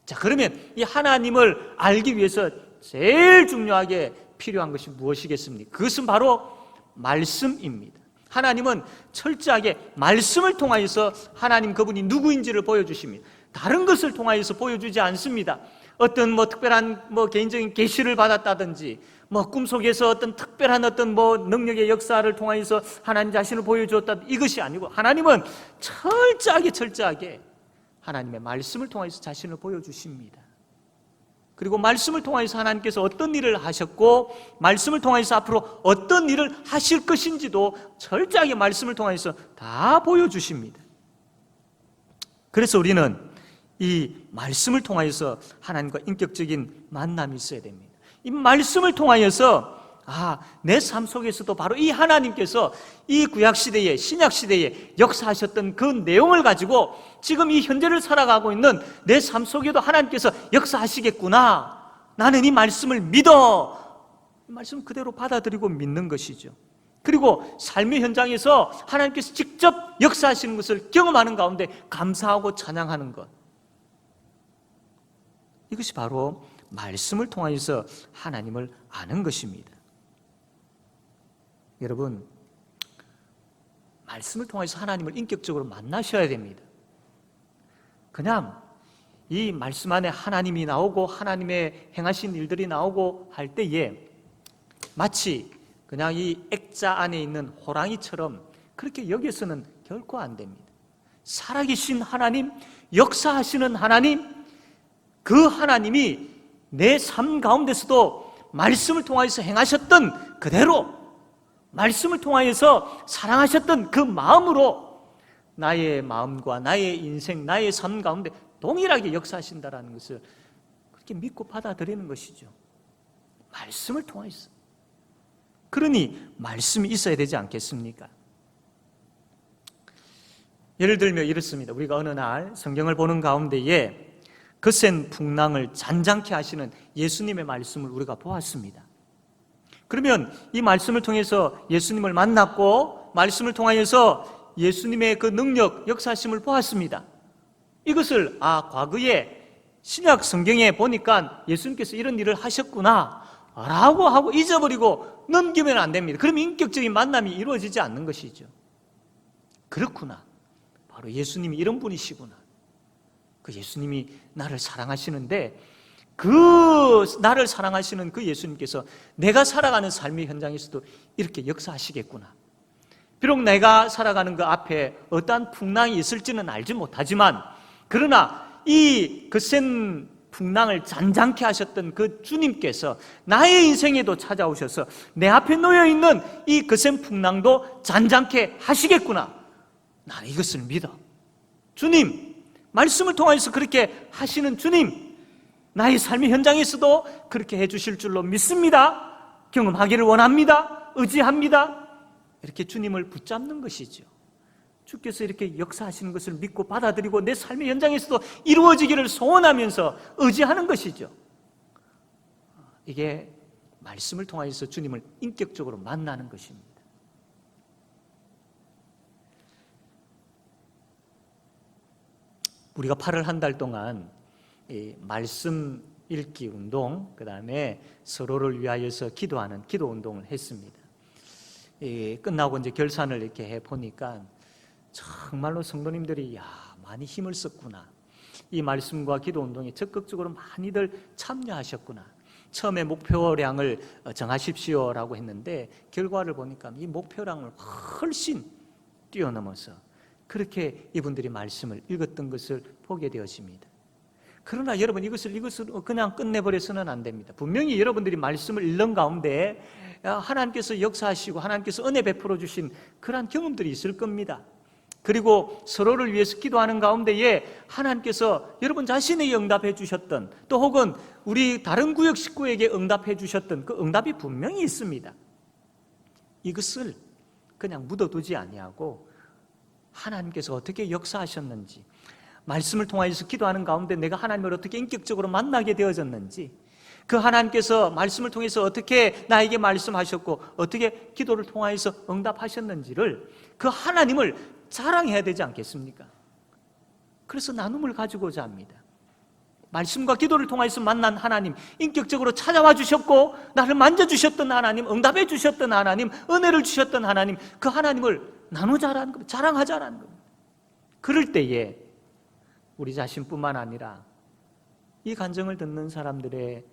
자, 그러면 이 하나님을 알기 위해서 제일 중요하게 필요한 것이 무엇이겠습니까? 그것은 바로 말씀입니다. 하나님은 철저하게 말씀을 통하여서 하나님 그분이 누구인지를 보여주십니다. 다른 것을 통하여서 보여주지 않습니다. 어떤 특별한 개인적인 계시를 받았다든지 꿈속에서 어떤 특별한 어떤 능력의 역사를 통하여서 하나님 자신을 보여주었다, 이것이 아니고 하나님은 철저하게 하나님의 말씀을 통하여서 자신을 보여주십니다. 그리고 말씀을 통하여서 하나님께서 어떤 일을 하셨고 말씀을 통하여서 앞으로 어떤 일을 하실 것인지도 철저하게 말씀을 통하여서 다 보여주십니다. 그래서 우리는 이 말씀을 통하여서 하나님과 인격적인 만남이 있어야 됩니다. 이 말씀을 통하여서 내 삶 속에서도 바로 이 하나님께서 이 구약시대에 신약시대에 역사하셨던 그 내용을 가지고 지금 이 현재를 살아가고 있는 내 삶 속에도 하나님께서 역사하시겠구나, 나는 이 말씀을 믿어, 이 말씀 그대로 받아들이고 믿는 것이죠. 그리고 삶의 현장에서 하나님께서 직접 역사하시는 것을 경험하는 가운데 감사하고 찬양하는 것, 이것이 바로 말씀을 통하여서 하나님을 아는 것입니다. 여러분, 말씀을 통해서 하나님을 인격적으로 만나셔야 됩니다. 그냥 이 말씀 안에 하나님이 나오고 하나님의 행하신 일들이 나오고 할 때에 마치 그냥 이 액자 안에 있는 호랑이처럼 그렇게 여겨서는 결코 안 됩니다. 살아계신 하나님, 역사하시는 하나님, 그 하나님이 내 삶 가운데서도 말씀을 통하여서 행하셨던 그대로, 말씀을 통하여서 사랑하셨던 그 마음으로 나의 마음과 나의 인생, 나의 삶 가운데 동일하게 역사하신다는 것을 그렇게 믿고 받아들이는 것이죠. 말씀을 통하여서. 그러니 말씀이 있어야 되지 않겠습니까? 예를 들면 이렇습니다. 우리가 어느 날 성경을 보는 가운데에 거센 풍랑을 잔잔케 하시는 예수님의 말씀을 우리가 보았습니다. 그러면 이 말씀을 통해서 예수님을 만났고 말씀을 통하여서 예수님의 그 능력, 역사심을 보았습니다. 이것을 과거에 신약 성경에 보니까 예수님께서 이런 일을 하셨구나 라고 하고 잊어버리고 넘기면 안 됩니다. 그럼 인격적인 만남이 이루어지지 않는 것이죠. 그렇구나, 바로 예수님이 이런 분이시구나, 그 예수님이 나를 사랑하시는데 그 나를 사랑하시는 그 예수님께서 내가 살아가는 삶의 현장에서도 이렇게 역사하시겠구나. 비록 내가 살아가는 그 앞에 어떠한 풍랑이 있을지는 알지 못하지만, 그러나 이 거센 풍랑을 잔잔케 하셨던 그 주님께서 나의 인생에도 찾아오셔서 내 앞에 놓여있는 이 거센 풍랑도 잔잔케 하시겠구나, 나는 이것을 믿어. 주님, 말씀을 통해서 그렇게 하시는 주님, 나의 삶의 현장에서도 그렇게 해주실 줄로 믿습니다. 경험하기를 원합니다. 의지합니다. 이렇게 주님을 붙잡는 것이죠. 주께서 이렇게 역사하시는 것을 믿고 받아들이고 내 삶의 현장에서도 이루어지기를 소원하면서 의지하는 것이죠. 이게 말씀을 통해서 주님을 인격적으로 만나는 것입니다. 우리가 8월 한 달 동안 이 말씀 읽기 운동, 그 다음에 서로를 위하여서 기도하는 기도 운동을 했습니다. 끝나고 이제 결산을 이렇게 해 보니까 정말로 성도님들이 많이 힘을 썼구나. 이 말씀과 기도 운동에 적극적으로 많이들 참여하셨구나. 처음에 목표량을 정하십시오라고 했는데 결과를 보니까 이 목표량을 훨씬 뛰어넘어서 그렇게 이분들이 말씀을 읽었던 것을 보게 되어집니다. 그러나 여러분, 이것을 그냥 끝내버려서는 안 됩니다. 분명히 여러분들이 말씀을 읽는 가운데 하나님께서 역사하시고 하나님께서 은혜 베풀어 주신 그러한 경험들이 있을 겁니다. 그리고 서로를 위해서 기도하는 가운데에 하나님께서 여러분 자신에게 응답해 주셨던, 또 혹은 우리 다른 구역 식구에게 응답해 주셨던 그 응답이 분명히 있습니다. 이것을 그냥 묻어두지 아니하고 하나님께서 어떻게 역사하셨는지, 말씀을 통하여서 기도하는 가운데 내가 하나님을 어떻게 인격적으로 만나게 되어졌는지, 그 하나님께서 말씀을 통해서 어떻게 나에게 말씀하셨고 어떻게 기도를 통하여서 응답하셨는지를, 그 하나님을 자랑해야 되지 않겠습니까? 그래서 나눔을 가지고자 합니다. 말씀과 기도를 통해서 만난 하나님, 인격적으로 찾아와 주셨고 나를 만져주셨던 하나님, 응답해 주셨던 하나님, 은혜를 주셨던 하나님, 그 하나님을 나누자라는 겁니다. 자랑하자라는 겁니다. 그럴 때에 우리 자신뿐만 아니라 이 간증을 듣는 사람들의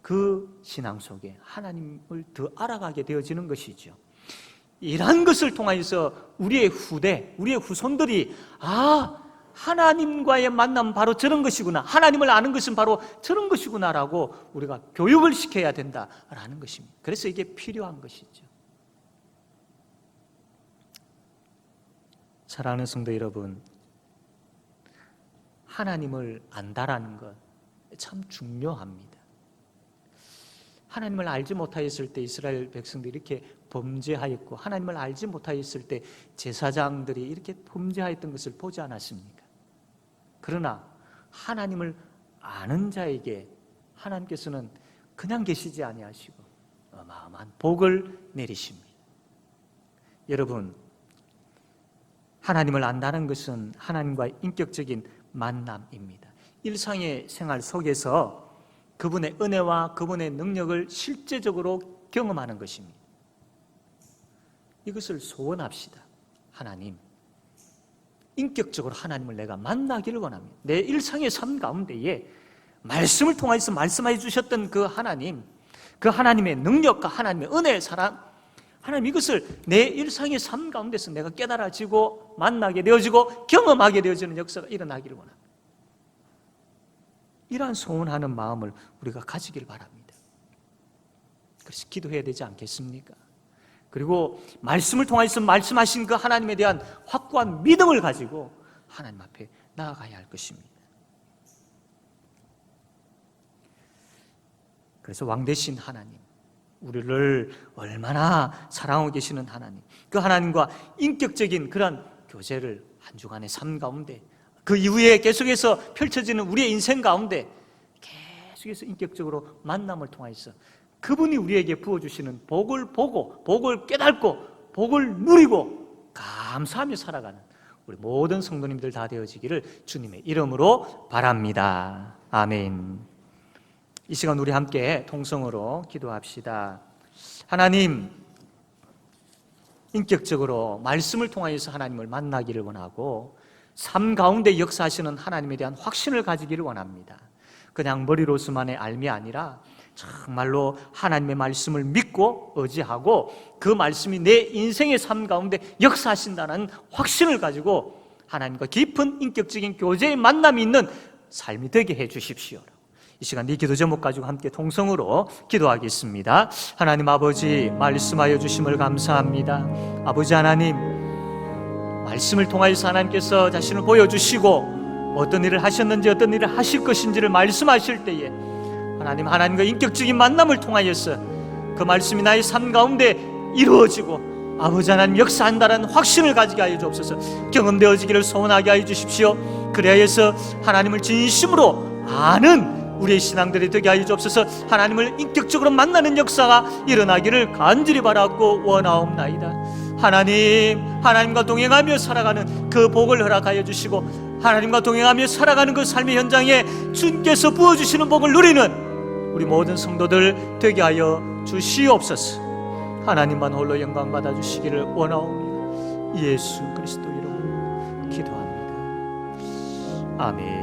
그 신앙 속에 하나님을 더 알아가게 되어지는 것이죠. 이러한 것을 통해서 우리의 후대, 우리의 후손들이 하나님과의 만남은 바로 저런 것이구나, 하나님을 아는 것은 바로 저런 것이구나라고 우리가 교육을 시켜야 된다라는 것입니다. 그래서 이게 필요한 것이죠. 사랑하는 성도 여러분, 하나님을 안다라는 것 참 중요합니다. 하나님을 알지 못하였을 때 이스라엘 백성들이 이렇게 범죄하였고, 하나님을 알지 못하였을 때 제사장들이 이렇게 범죄하였던 것을 보지 않았습니까? 그러나 하나님을 아는 자에게 하나님께서는 그냥 계시지 아니하시고 어마어마한 복을 내리십니다. 여러분, 하나님을 안다는 것은 하나님과의 인격적인 만남입니다. 일상의 생활 속에서 그분의 은혜와 그분의 능력을 실제적으로 경험하는 것입니다. 이것을 소원합시다. 하나님, 인격적으로 하나님을 내가 만나기를 원합니다. 내 일상의 삶 가운데에 말씀을 통해서 말씀해 주셨던 그 하나님, 그 하나님의 능력과 하나님의 은혜의 사랑, 하나님, 이것을 내 일상의 삶 가운데서 내가 깨달아지고 만나게 되어지고 경험하게 되어지는 역사가 일어나기를 원합니다. 이러한 소원하는 마음을 우리가 가지길 바랍니다. 그래서 기도해야 되지 않겠습니까? 그리고 말씀을 통해서 말씀하신 그 하나님에 대한 확고한 믿음을 가지고 하나님 앞에 나아가야 할 것입니다. 그래서 왕 되신 하나님, 우리를 얼마나 사랑하고 계시는 하나님, 그 하나님과 인격적인 그런 교제를 한 주간의 삶 가운데, 그 이후에 계속해서 펼쳐지는 우리의 인생 가운데 계속해서 인격적으로 만남을 통해서 그분이 우리에게 부어주시는 복을 보고, 복을 깨닫고, 복을 누리고 감사하며 살아가는 우리 모든 성도님들 다 되어지기를 주님의 이름으로 바랍니다. 아멘. 이 시간 우리 함께 통성으로 기도합시다. 하나님, 인격적으로 말씀을 통하여서 하나님을 만나기를 원하고 삶 가운데 역사하시는 하나님에 대한 확신을 가지기를 원합니다. 그냥 머리로서만의 알미 아니라 정말로 하나님의 말씀을 믿고 의지하고 그 말씀이 내 인생의 삶 가운데 역사하신다는 확신을 가지고 하나님과 깊은 인격적인 교제의 만남이 있는 삶이 되게 해 주십시오. 이 시간 이 기도 제목 가지고 함께 통성으로 기도하겠습니다. 하나님 아버지, 말씀하여 주심을 감사합니다. 아버지 하나님, 말씀을 통하여서 하나님께서 자신을 보여주시고 어떤 일을 하셨는지 어떤 일을 하실 것인지를 말씀하실 때에 하나님과 인격적인 만남을 통하여서 그 말씀이 나의 삶 가운데 이루어지고 아버지 하나님 역사한다는 확신을 가지게 하여 주옵소서. 경험되어지기를 소원하게 하여 주십시오. 그래야해서 하나님을 진심으로 아는 우리의 신앙들이 되게 하여 주옵소서. 하나님을 인격적으로 만나는 역사가 일어나기를 간절히 바라고 원하옵나이다. 하나님과 동행하며 살아가는 그 복을 허락하여 주시고, 하나님과 동행하며 살아가는 그 삶의 현장에 주님께서 부어주시는 복을 누리는 우리 모든 성도들 되게 하여 주시옵소서. 하나님만 홀로 영광 받아 주시기를 원하옵니다. 예수 그리스도 이름으로 기도합니다. 아멘.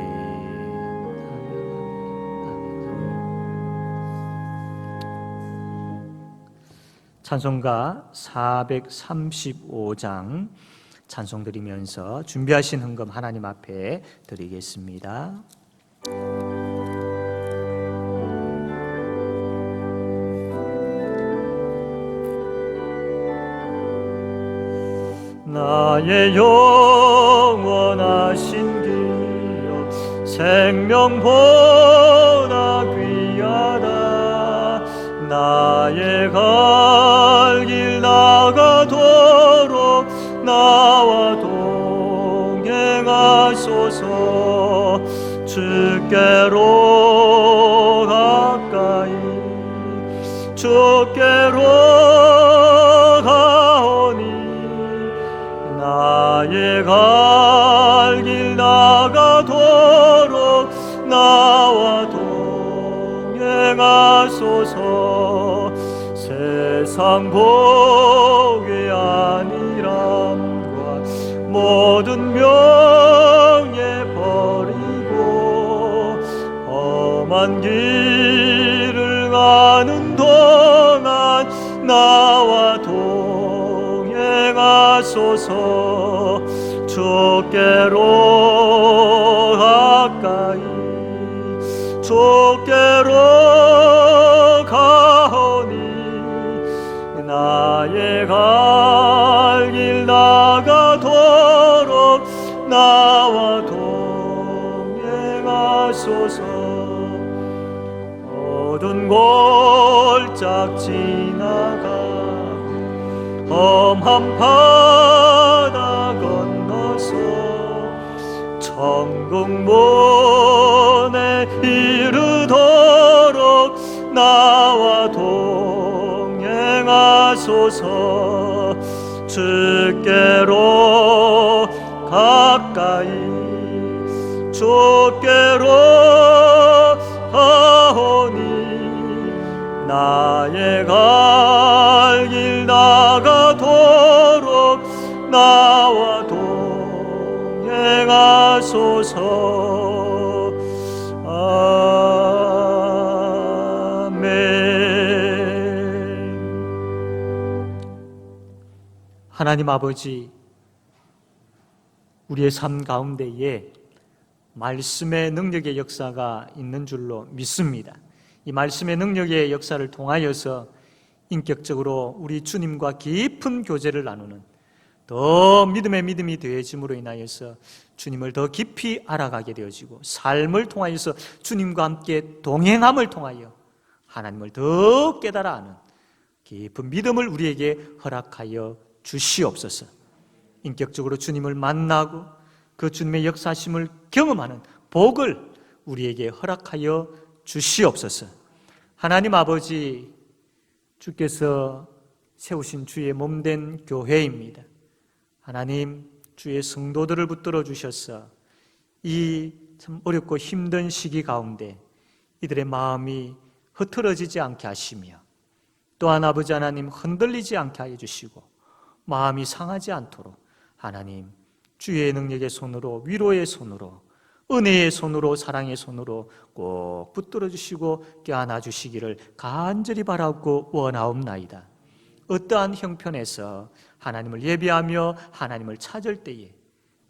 찬송가 435장 찬송 드리면서 준비하신 헌금 하나님 앞에 드리겠습니다. 나의 영원하신 기업 생명보다 귀하다. 나의 갈 길 나가도록 나와 동행하소서. 주께로 가까이 주께로 가오니 나의 갈 길 나가도록 나와 동행하소서. 세상 복의 안일함과 모든 명예 버리고 험한 길을 가는 동안 나와 동행하소서. 주께로 가까이 주께로 가오니 나의 갈 길 나가도록 나와 동행하소서. 모든 골짝 지나가고 험한 바다 건너서 천국 문에 이르도록 나와 동행하소서. 주께로 가까이 주께로 가오니 나의 갈 길 나가도록 나와 동행하소서. 하나님 아버지, 우리의 삶 가운데에 말씀의 능력의 역사가 있는 줄로 믿습니다. 이 말씀의 능력의 역사를 통하여서 인격적으로 우리 주님과 깊은 교제를 나누는 더 믿음의 믿음이 더해짐으로 인하여서 주님을 더 깊이 알아가게 되어지고, 삶을 통하여서 주님과 함께 동행함을 통하여 하나님을 더 깨달아 아는 깊은 믿음을 우리에게 허락하여 주시옵소서. 인격적으로 주님을 만나고 그 주님의 역사심을 경험하는 복을 우리에게 허락하여 주시옵소서. 하나님 아버지, 주께서 세우신 주의 몸된 교회입니다. 하나님, 주의 성도들을 붙들어 주셔서 이 참 어렵고 힘든 시기 가운데 이들의 마음이 흐트러지지 않게 하시며, 또한 아버지 하나님 흔들리지 않게 하여 주시고 마음이 상하지 않도록 하나님 주의 능력의 손으로, 위로의 손으로, 은혜의 손으로, 사랑의 손으로 꼭 붙들어 주시고 껴안아 주시기를 간절히 바라고 원하옵나이다. 어떠한 형편에서 하나님을 예배하며 하나님을 찾을 때에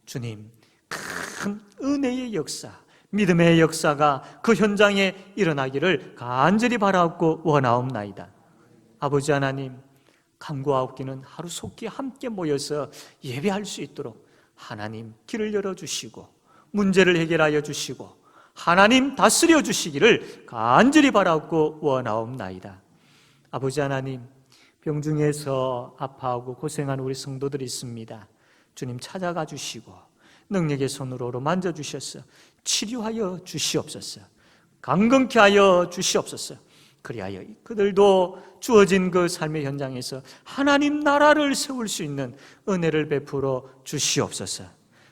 주님 큰 은혜의 역사, 믿음의 역사가 그 현장에 일어나기를 간절히 바라고 원하옵나이다. 아버지 하나님, 간구하옵기는 하루속히 함께 모여서 예배할 수 있도록 하나님 길을 열어주시고 문제를 해결하여 주시고 하나님 다스려 주시기를 간절히 바라고 원하옵나이다. 아버지 하나님, 병중에서 아파하고 고생하는 우리 성도들이 있습니다. 주님 찾아가 주시고 능력의 손으로 만져주셔서 치료하여 주시옵소서. 강건케 하여 주시옵소서. 그리하여 그들도 주어진 그 삶의 현장에서 하나님 나라를 세울 수 있는 은혜를 베풀어 주시옵소서.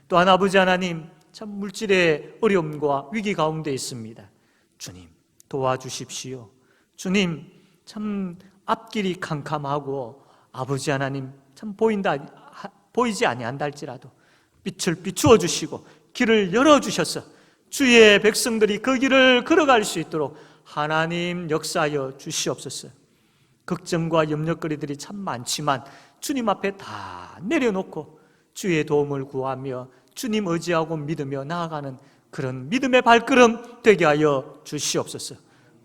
또한 아버지 하나님, 참 물질의 어려움과 위기 가운데 있습니다. 주님 도와주십시오. 주님 참 앞길이 캄캄하고 아버지 하나님 참 보이지 아니한다 할지라도 빛을 비추어 주시고 길을 열어 주셔서 주의 백성들이 그 길을 걸어갈 수 있도록 하나님 역사하여 주시옵소서. 걱정과 염려거리들이 참 많지만 주님 앞에 다 내려놓고 주의 도움을 구하며 주님 의지하고 믿으며 나아가는 그런 믿음의 발걸음 되게 하여 주시옵소서.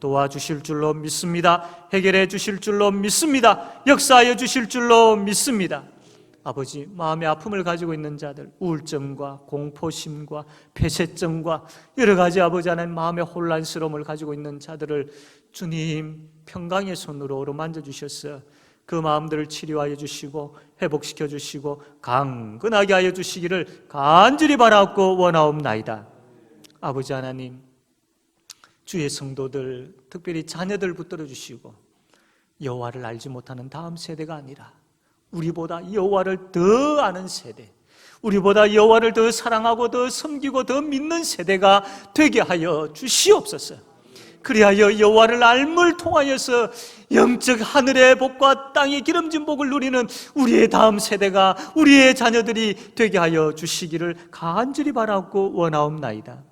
도와주실 줄로 믿습니다. 해결해 주실 줄로 믿습니다. 역사하여 주실 줄로 믿습니다. 아버지, 마음의 아픔을 가지고 있는 자들, 우울증과 공포심과 폐쇄증과 여러 가지 아버지 하나님 마음의 혼란스러움을 가지고 있는 자들을 주님 평강의 손으로 어루만져 주셔서 그 마음들을 치료하여 주시고 회복시켜 주시고 강건하게 하여 주시기를 간절히 바라고 원하옵나이다. 아버지 하나님, 주의 성도들, 특별히 자녀들 붙들어 주시고 여호와를 알지 못하는 다음 세대가 아니라 우리보다 여호와를 더 아는 세대, 우리보다 여호와를 더 사랑하고 더 섬기고 더 믿는 세대가 되게 하여 주시옵소서. 그리하여 여호와를 알물 통하여서 영적 하늘의 복과 땅의 기름진 복을 누리는 우리의 다음 세대가, 우리의 자녀들이 되게 하여 주시기를 간절히 바라고 원하옵나이다.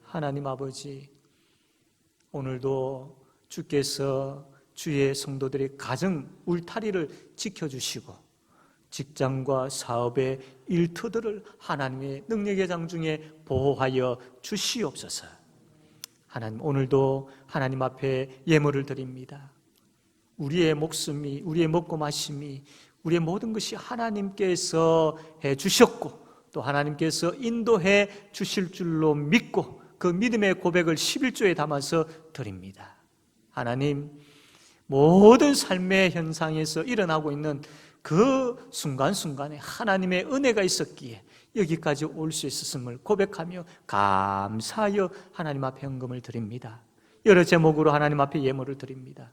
하나님 아버지, 오늘도 주께서 주의 성도들의 가정 울타리를 지켜주시고 직장과 사업의 일터들을 하나님의 능력의 장중에 보호하여 주시옵소서. 하나님, 오늘도 하나님 앞에 예물을 드립니다. 우리의 목숨이, 우리의 먹고 마심이, 우리의 모든 것이 하나님께서 해주셨고 또 하나님께서 인도해 주실 줄로 믿고 그 믿음의 고백을 11조에 담아서 드립니다. 하나님, 모든 삶의 현상에서 일어나고 있는 그 순간순간에 하나님의 은혜가 있었기에 여기까지 올 수 있었음을 고백하며 감사하여 하나님 앞에 헌금을 드립니다. 여러 제목으로 하나님 앞에 예물을 드립니다.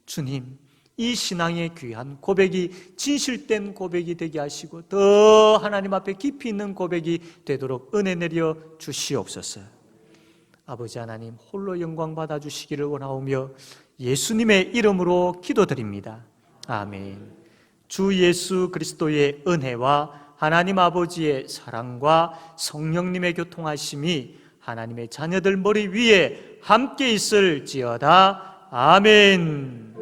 주님, 이 신앙의 귀한 고백이 진실된 고백이 되게 하시고 더 하나님 앞에 깊이 있는 고백이 되도록 은혜 내려 주시옵소서. 아버지 하나님, 홀로 영광 받아주시기를 원하오며 예수님의 이름으로 기도드립니다. 아멘. 주 예수 그리스도의 은혜와 하나님 아버지의 사랑과 성령님의 교통하심이 하나님의 자녀들 머리 위에 함께 있을지어다. 아멘.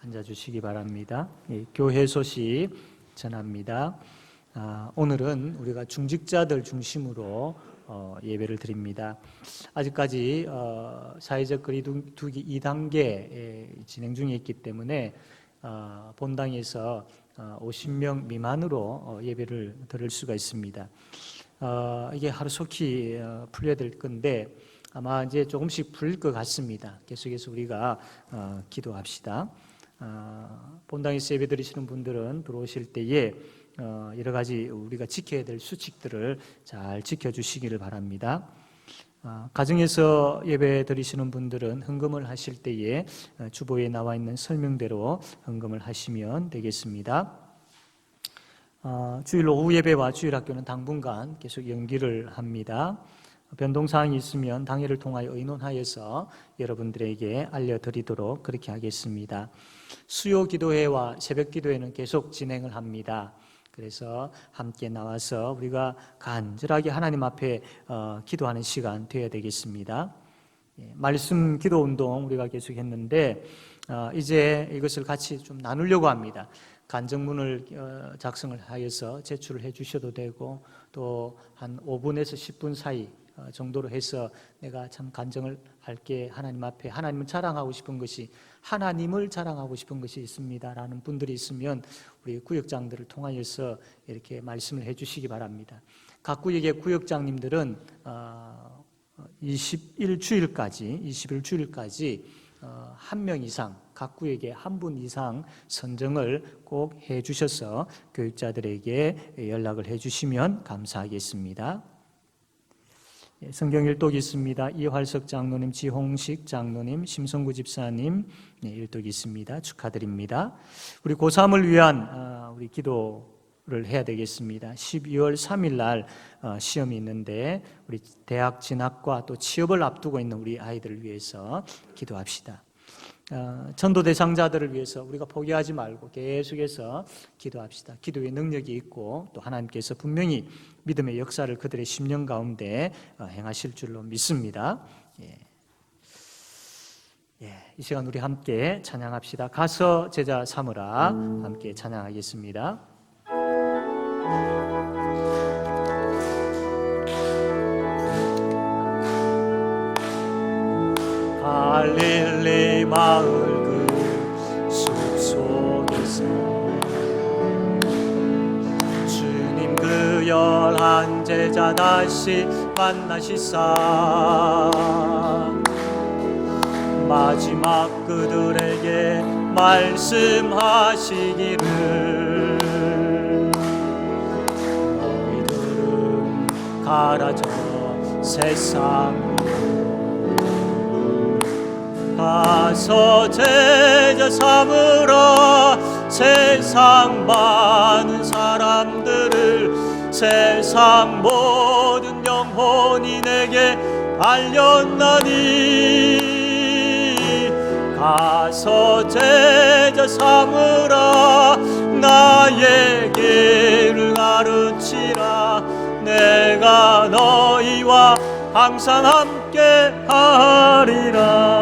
앉아주시기 바랍니다. 교회 소식 전합니다. 오늘은 우리가 중직자들 중심으로 예배를 드립니다. 아직까지 사회적 거리두기 2단계 진행 중에 있기 때문에 본당에서 50명 미만으로 예배를 드릴 수가 있습니다. 이게 하루속히 풀려야 될 건데 아마 이제 조금씩 풀릴 것 같습니다. 계속해서 우리가 기도합시다. 본당에서 예배 드리시는 분들은 들어오실 때에 여러 가지 우리가 지켜야 될 수칙들을 잘 지켜주시기를 바랍니다. 가정에서 예배 드리시는 분들은 헌금을 하실 때에 주보에 나와 있는 설명대로 헌금을 하시면 되겠습니다. 주일 오후 예배와 주일 학교는 당분간 계속 연기를 합니다. 변동사항이 있으면 당회를 통하여 의논하여서 여러분들에게 알려드리도록 그렇게 하겠습니다. 수요 기도회와 새벽 기도회는 계속 진행을 합니다. 그래서 함께 나와서 우리가 간절하게 하나님 앞에 기도하는 시간 되어야 되겠습니다. 말씀 기도 운동 우리가 계속 했는데 이제 이것을 같이 좀 나누려고 합니다. 간증문을 작성을 하여서 제출을 해 주셔도 되고 또 한 5분에서 10분 사이 정도로 해서 내가 참 간증을 할게, 하나님 앞에 하나님을 자랑하고 싶은 것이, 하나님을 자랑하고 싶은 것이 있습니다라는 분들이 있으면 우리 구역장들을 통하여서 이렇게 말씀을 해주시기 바랍니다. 각 구역의 구역장님들은 21주일까지 한 명 이상, 각 구역에 한 분 이상 선정을 꼭 해주셔서 교육자들에게 연락을 해주시면 감사하겠습니다. 성경 일독이 있습니다. 이활석 장로님, 지홍식 장로님, 심성구 집사님 일독이 있습니다. 축하드립니다. 우리 고3을 위한 우리 기도를 해야 되겠습니다. 12월 3일 날 시험이 있는데 우리 대학 진학과 또 취업을 앞두고 있는 우리 아이들을 위해서 기도합시다. 전도 대상자들을 위해서 우리가 포기하지 말고 계속해서 기도합시다. 기도의 능력이 있고 또 하나님께서 분명히 믿음의 역사를 그들의 심령 가운데 행하실 줄로 믿습니다. 이 시간 우리 함께 찬양합시다. 가서 제자 삼으라 함께 찬양하겠습니다. 갈릴리 마을 그 숲속에서 주님 그 11 제자 다시 만나시사 마지막 그들에게 말씀하시기를 너희들은 가라져 세상 가서 제자 삼으라 세상 많은 사람들을 세상 모든 영혼이 내게 알렸나니 가서 제자 삼으라 나의 길을 가르치라 내가 너희와 항상 함께 하리라.